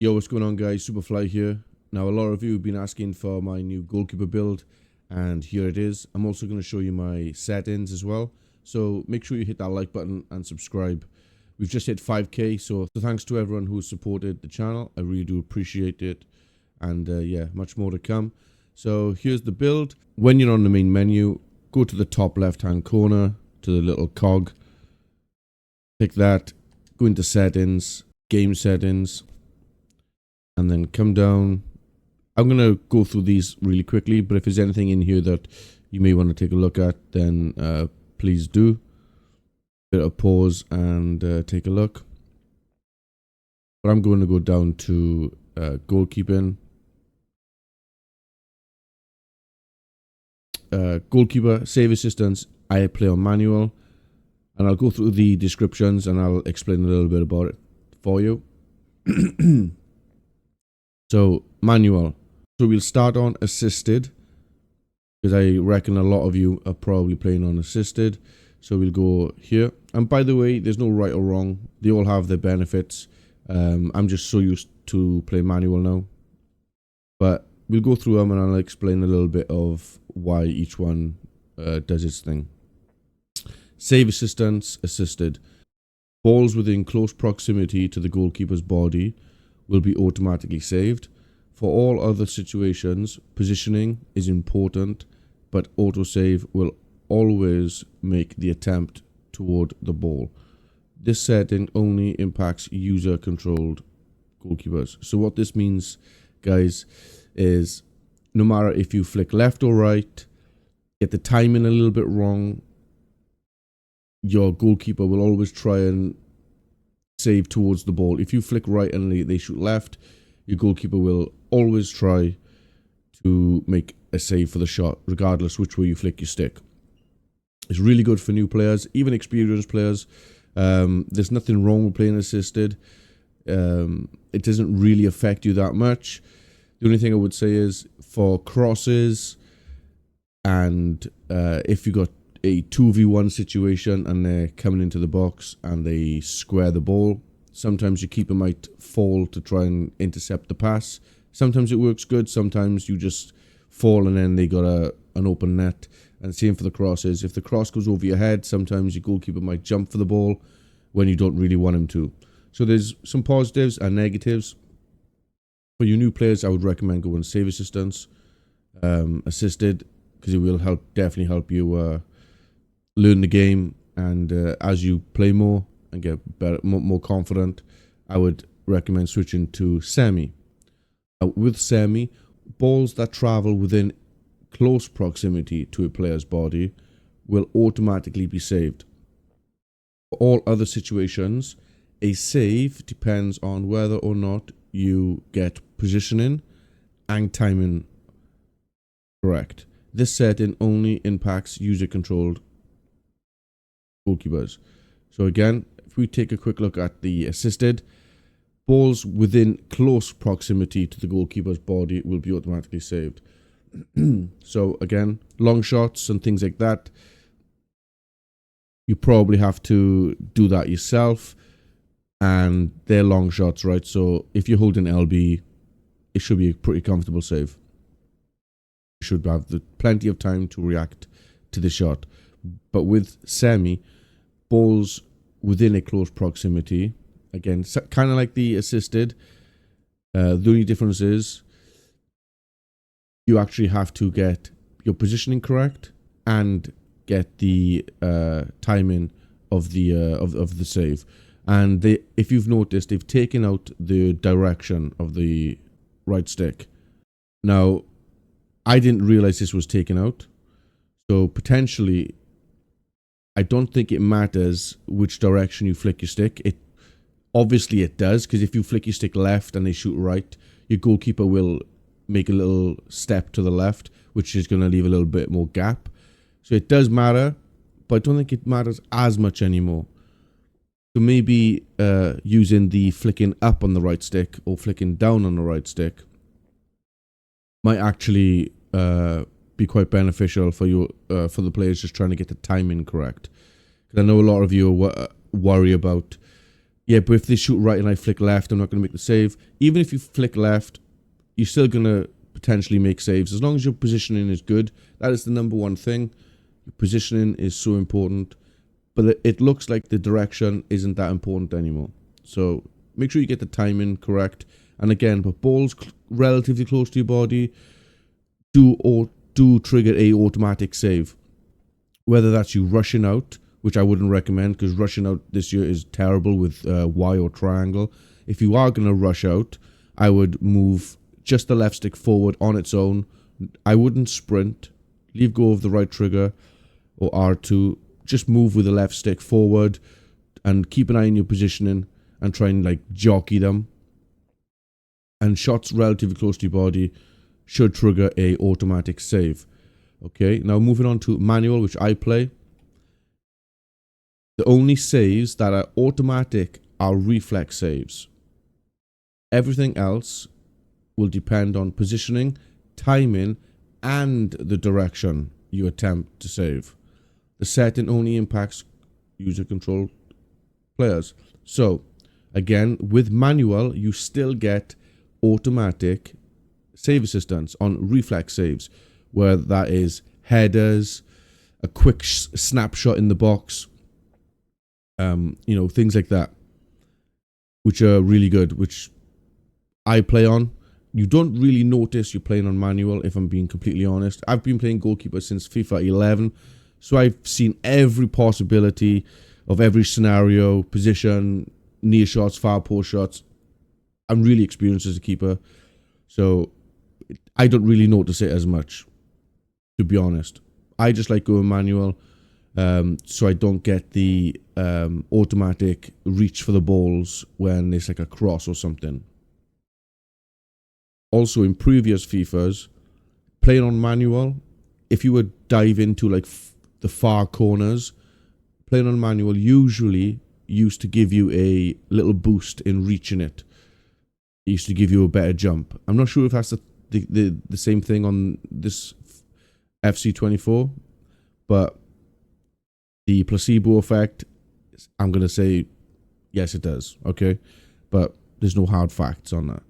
Yo, what's going on, guys? Superfly here. Now, a lot of you have been asking for my new goalkeeper build, and here it is. I'm also going to show you my settings as well. So make sure you hit that like button and subscribe. We've just hit 5k, so thanks to everyone who supported the channel. I really do appreciate it. And yeah, much more to come. So here's the build. When you're on the main menu, go to the top left-hand corner to the little cog. Click that, go into settings, game settings, and then come down. I'm going to go through these really quickly, but if there's anything in here that you may want to take a look at, then please do. Bit of pause and take a look. But I'm going to go down to goalkeeping. Goalkeeper, save assistance, I play on manual. And I'll go through the descriptions and I'll explain a little bit about it for you. So, manual. So we'll start on assisted, because I reckon a lot of you are probably playing on assisted. So we'll go here. And by the way, there's no right or wrong. They all have their benefits. I'm just so used to play manual now. But we'll go through them and I'll explain a little bit of why each one does its thing. Save assistance, assisted. Balls within close proximity to the goalkeeper's body will be automatically saved. For all other situations, positioning is important, but autosave will always make the attempt toward the ball. This setting only impacts user-controlled goalkeepers. So what this means, guys, is no matter if you flick left or right, get the timing a little bit wrong, your goalkeeper will always try and save towards the ball. If you flick right and they shoot left, your goalkeeper will always try to make a save for the shot, regardless which way you flick your stick. It's really good for new players, even experienced players. There's nothing wrong with playing assisted. It doesn't really affect you that much. The only thing I would say is for crosses, and if you got a 2v1 situation and they're coming into the box and they square the ball, sometimes your keeper might fall to try and intercept the pass. Sometimes it works good, sometimes you just fall and then they got an open net. And same for the crosses. If the cross goes over your head, sometimes your goalkeeper might jump for the ball when you don't really want him to. So there's some positives and negatives. For your new players, I would recommend going save assistance, assisted, because it will definitely help you learn the game, and as you play more and get better, more confident, I would recommend switching to semi. With semi, balls that travel within close proximity to a player's body will automatically be saved. For all other situations, a save depends on whether or not you get positioning and timing correct. This setting only impacts user-controlled goalkeepers. So again, if we take a quick look at the assisted, balls within close proximity to the goalkeeper's body will be automatically saved. So again, long shots and things like that, you probably have to do that yourself, and they're long shots, right? So if you're holding LB, it should be a pretty comfortable save. You should have plenty of time to react to the shot. But with semi, balls within a close proximity, again, kind of like the assisted, the only difference is you actually have to get your positioning correct and get the timing of the save. And if you've noticed, they've taken out the direction of the right stick. Now, I didn't realize this was taken out, so potentially I don't think it matters which direction you flick your stick. Obviously it does, because if you flick your stick left and they shoot right, your goalkeeper will make a little step to the left, which is going to leave a little bit more gap. So it does matter, but I don't think it matters as much anymore. So maybe using the flicking up on the right stick or flicking down on the right stick might actually be quite beneficial for you, for the players just trying to get the timing correct. Because I know a lot of you worry about, Yeah, but if they shoot right and I flick left, I'm not going to make the save. Even if you flick left, you're still going to potentially make saves. As long as your positioning is good, that is the number one thing. Your positioning is so important. But it looks like the direction isn't that important anymore. So make sure you get the timing correct. And again, put balls relatively close to your body. Do trigger a automatic save. Whether that's you rushing out, which I wouldn't recommend because rushing out this year is terrible with Y or triangle. If you are going to rush out, I would move just the left stick forward on its own. I wouldn't sprint. Leave go of the right trigger or R2. Just move with the left stick forward and keep an eye on your positioning and try and like jockey them. And shots relatively close to your body should trigger a automatic save. Okay, now moving on to manual, which I play. The only saves that are automatic are reflex saves. Everything else will depend on positioning, timing, and the direction you attempt to save. The setting only impacts user control players. So, again, with manual, you still get automatic save assistance on reflex saves, where that is headers, a quick snapshot in the box, things like that, which are really good, which I play on. You don't really notice you're playing on manual, if I'm being completely honest. I've been playing goalkeeper since FIFA 11, so I've seen every possibility of every scenario, position, near shots, far post shots. I'm really experienced as a keeper, so I don't really notice it as much, to be honest. I just like going manual, so I don't get the automatic reach for the balls when it's like a cross or something. Also, in previous FIFAs, playing on manual, if you would dive into like the far corners, playing on manual usually used to give you a little boost in reaching it. It used to give you a better jump. I'm not sure if that's the same thing on this FC24, but the placebo effect, I'm going to say yes, it does. Okay, but there's no hard facts on that.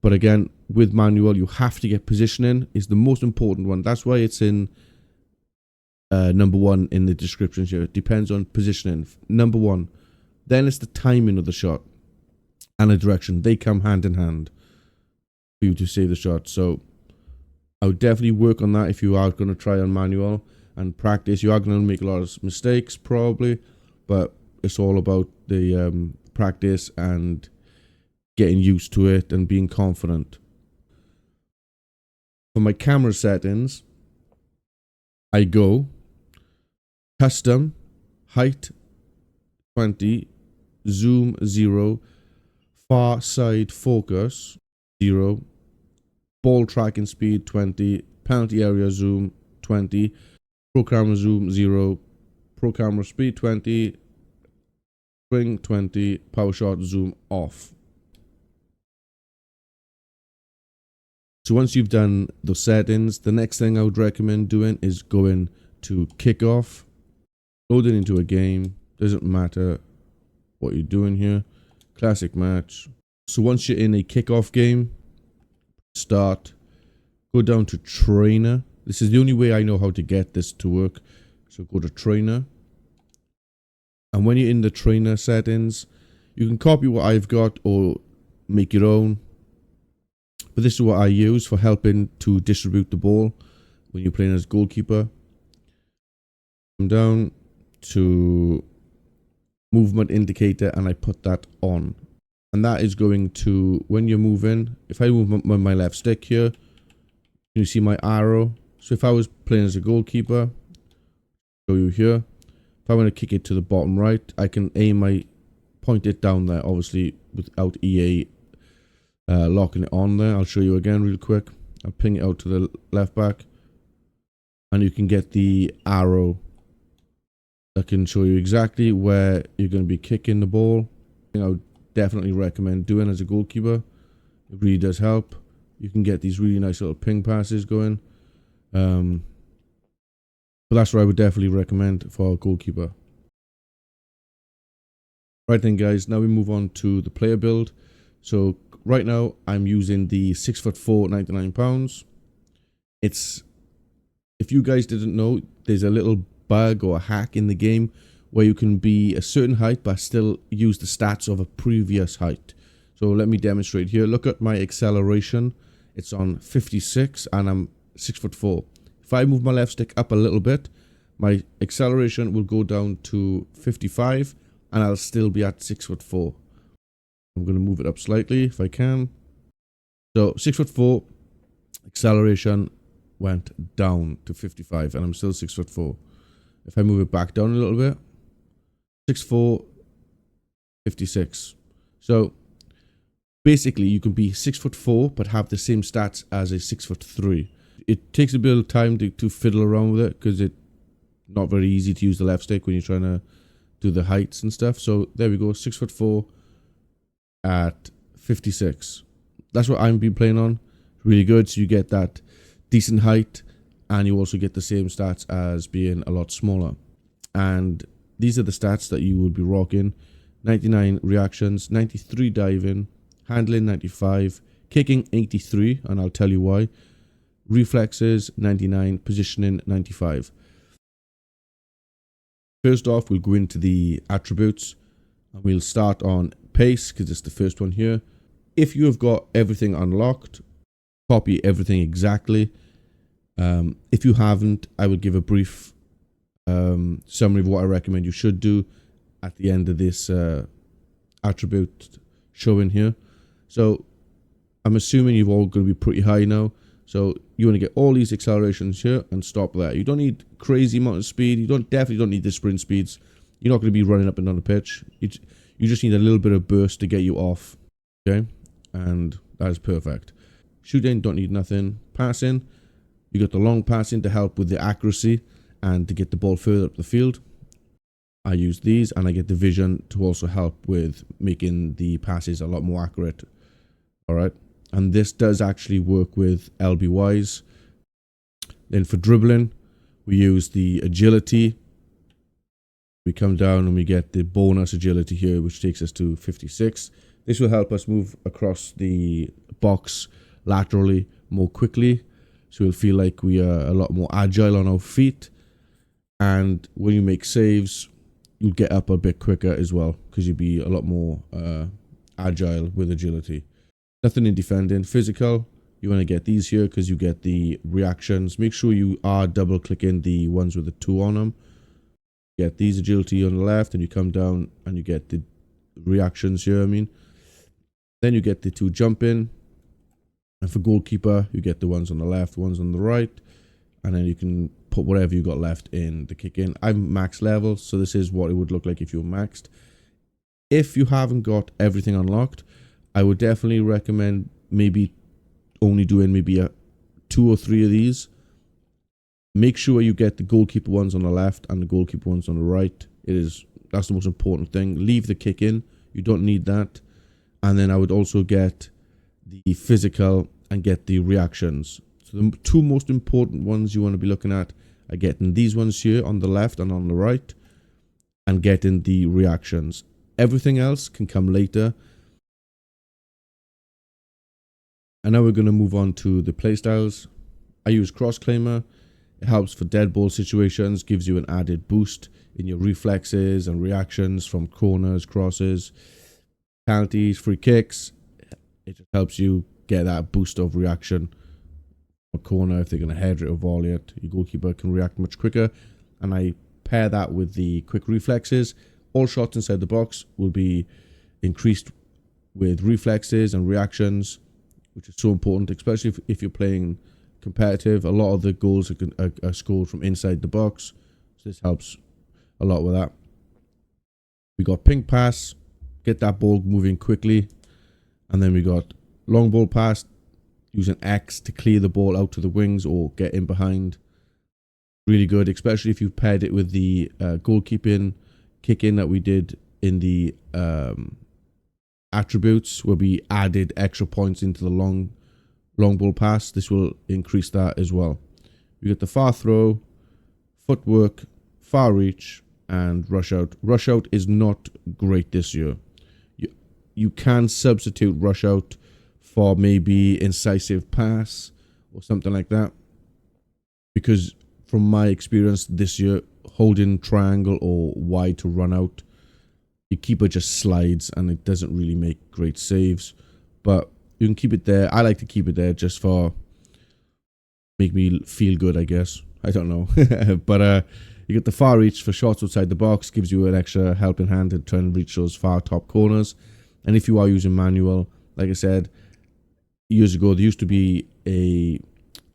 But again, with manual, you have to get positioning is the most important one. That's why it's in number one in the description here. It depends on positioning. Number one. Then it's the timing of the shot and the direction. They come hand in hand for you to save the shot. So I would definitely work on that if you are going to try on manual and practice. You are going to make a lot of mistakes probably, but it's all about the practice and getting used to it and being confident. For my camera settings, I go custom, height 20, zoom 0, far side focus 0, ball tracking speed 20, penalty area zoom 20, pro camera zoom 0, pro camera speed 20, swing 20, power shot zoom off. So once you've done the settings, the next thing I would recommend doing is going to kickoff, loading into a game. Doesn't matter what you're doing here. Classic match. So once you're in a kickoff game, start, go down to trainer. This is the only way I know how to get this to work. So go to trainer. And when you're in the trainer settings, you can copy what I've got or make your own. But this is what I use for helping to distribute the ball when you're playing as goalkeeper. Come down to movement indicator and I put that on. And that is going to, when you're moving, if I move my left stick here, you see my arrow. So if I was playing as a goalkeeper, show you here. If I want to kick it to the bottom right, I can point it down there, obviously without EA locking it on there. I'll show you again real quick. I'll ping it out to the left back and you can get the arrow that can show you exactly where you're going to be kicking the ball. I would definitely recommend doing as a goalkeeper. It really does help. You can get these really nice little ping passes going. But that's what I would definitely recommend for a goalkeeper. Right then, guys, now we move on to the player build. So right now I'm using the 6'4", 99 pounds. It's, if you guys didn't know, there's a little bug or a hack in the game where you can be a certain height but still use the stats of a previous height. So let me demonstrate here. Look at my acceleration. It's on 56 and I'm 6'4". If I move my left stick up a little bit, my acceleration will go down to 55 and I'll still be at 6'4". I'm going to move it up slightly if I can. So 6'4", acceleration went down to 55 and I'm still 6'4". If I move it back down a little bit, 6'4", 56. So basically you can be 6'4" but have the same stats as a 6'3". It takes a bit of time to fiddle around with it because it's not very easy to use the left stick when you're trying to do the heights and stuff. So there we go, 6'4" at 56. That's what I've been playing on. Really good. So you get that decent height and you also get the same stats as being a lot smaller. And these are the stats that you would be rocking: 99 reactions, 93 diving, handling 95, kicking 83, and I'll tell you why, reflexes 99, positioning 95. First off, we'll go into the attributes and we'll start on pace because it's the first one here. If you have got everything unlocked, copy everything exactly. If you haven't, I would give a brief summary of what I recommend you should do at the end of this attribute showing here. So I'm assuming you're all going to be pretty high now. So you want to get all these accelerations here and stop there. You don't need crazy amount of speed. You definitely don't need the sprint speeds. You're not going to be running up and down the pitch. You just need a little bit of burst to get you off. Okay, and that is perfect. Shooting, don't need nothing. Passing, you got the long passing to help with the accuracy and to get the ball further up the field. I use these and I get the vision to also help with making the passes a lot more accurate. All right. And this does actually work with LBYs. Then for dribbling, we use the agility. We come down and we get the bonus agility here, which takes us to 56. This will help us move across the box laterally more quickly. So we'll feel like we are a lot more agile on our feet. And when you make saves, you'll get up a bit quicker as well because you'll be a lot more agile with agility. Nothing in defending. Physical, you want to get these here because you get the reactions. Make sure you are double clicking the ones with the 2 on them. Get these agility on the left and you come down and you get the reactions here. Then you get the 2 jumping. And for goalkeeper, you get the ones on the left, ones on the right. And then you can put whatever you got left in the kick in. I'm max level, so this is what it would look like if you were maxed. If you haven't got everything unlocked, I would definitely recommend maybe only doing maybe 2 or 3 of these. Make sure you get the goalkeeper ones on the left and the goalkeeper ones on the right. That's the most important thing. Leave the kick in. You don't need that. And then I would also get the physical and get the reactions. So the 2 most important ones you want to be looking at are getting these ones here on the left and on the right and getting the reactions. Everything else can come later. And now we're going to move on to the playstyles. I use cross claimer. It helps for dead ball situations, gives you an added boost in your reflexes and reactions from corners, crosses, penalties, free kicks. It just helps you get that boost of reaction. A corner, if they're going to header it or volley it, your goalkeeper can react much quicker. And I pair that with the quick reflexes. All shots inside the box will be increased with reflexes and reactions, which is so important, especially if you're playing competitive. A lot of the goals are scored from inside the box, so this helps a lot with that. We got ping pass, get that ball moving quickly, and then we got long ball pass, using X to clear the ball out to the wings or get in behind. Really good, especially if you paired it with the goalkeeping kick in that we did in the attributes, where we added extra points into the long ball pass. This will increase that as well. We got the far throw, footwork, far reach, and rush out. Rush out is not great this year. You can substitute rush out for maybe incisive pass or something like that, because from my experience this year, holding triangle or Y to run out, your keeper just slides and it doesn't really make great saves. But you can keep it there. I like to keep it there just for make me feel good, I guess. I don't know. But you get the far reach for shots outside the box, gives you an extra helping hand to try and reach those far top corners. And if you are using manual, like I said, years ago, there used to be a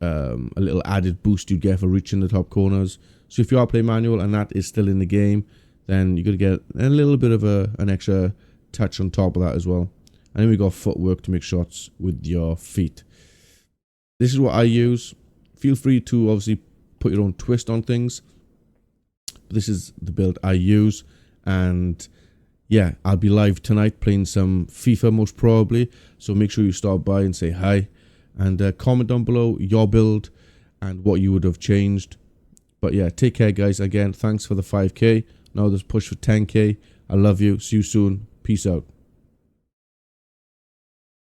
little added boost you'd get for reaching the top corners. So if you are playing manual and that is still in the game, then you're going to get a little bit of an extra touch on top of that as well. And then we got footwork to make shots with your feet. This is what I use. Feel free to obviously put your own twist on things. But this is the build I use. And yeah, I'll be live tonight playing some FIFA most probably. So make sure you stop by and say hi. And comment down below your build and what you would have changed. But yeah, take care, guys. Again, thanks for the 5K. Now there's push for 10K. I love you. See you soon. Peace out.